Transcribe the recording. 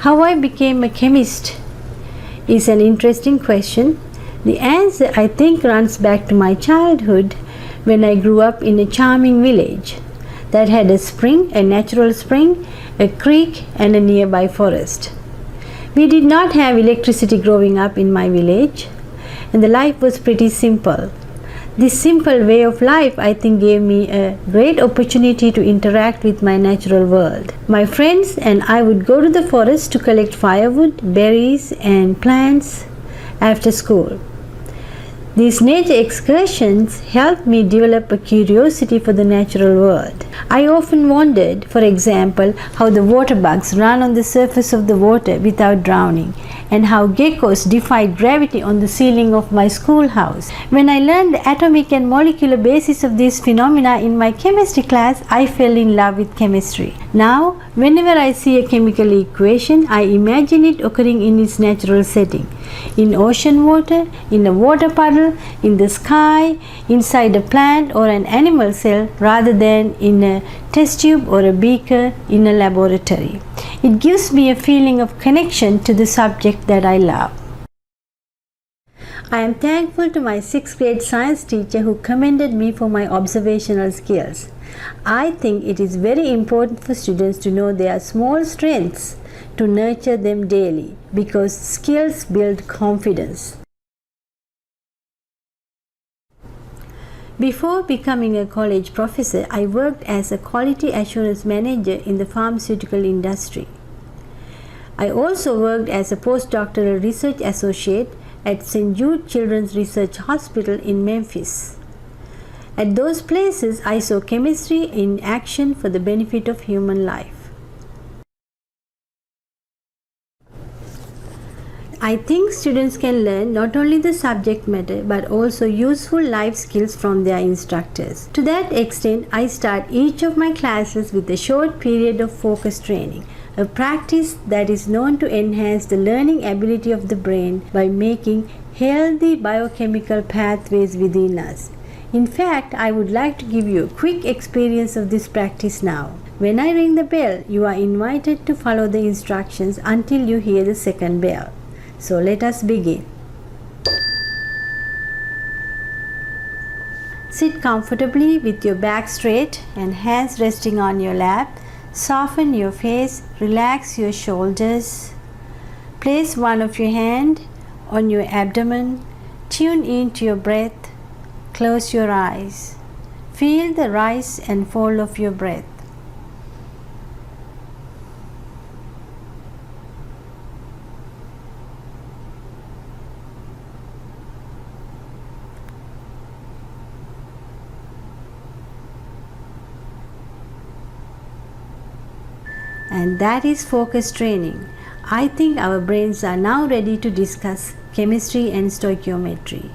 How I became a chemist is an interesting question. The answer, I think, runs back to my childhood when I grew up in a charming village that had a spring, a natural spring, a creek, and a nearby forest. We did not have electricity growing up in my village, and the life was pretty simple. This simple way of life, I think, gave me a great opportunity to interact with my natural world. My friends and I would go to the forest to collect firewood, berries, and plants after school. These nature excursions helped me develop a curiosity for the natural world. I often wondered, for example, how the water bugs run on the surface of the water without drowning, and how geckos defied gravity on the ceiling of my schoolhouse. When I learned the atomic and molecular basis of these phenomena in my chemistry class, I fell in love with chemistry. Now, whenever I see a chemical equation, I imagine it occurring in its natural setting. In ocean water, in a water puddle, in the sky, inside a plant or an animal cell, rather than in a test tube or a beaker in a laboratory. It gives me a feeling of connection to the subject that I love. I am thankful to my 6th grade science teacher who commended me for my observational skills. I think it is very important for students to know their small strengths, to nurture them daily, because skills build confidence. Before becoming a college professor, I worked as a quality assurance manager in the pharmaceutical industry. I also worked as a postdoctoral research associate at St. Jude Children's Research Hospital in Memphis. At those places, I saw chemistry in action for the benefit of human life. I think students can learn not only the subject matter but also useful life skills from their instructors. To that extent, I start each of my classes with a short period of focus training, a practice that is known to enhance the learning ability of the brain by making healthy biochemical pathways within us. In fact, I would like to give you a quick experience of this practice now. When I ring the bell, you are invited to follow the instructions until you hear the second bell. So let us begin. Sit comfortably with your back straight and hands resting on your lap. Soften your face, relax your shoulders. Place one of your hand on your abdomen. Tune into your breath. Close your eyes. Feel the rise and fall of your breath. And that is focus training. I think our brains are now ready to discuss chemistry and stoichiometry.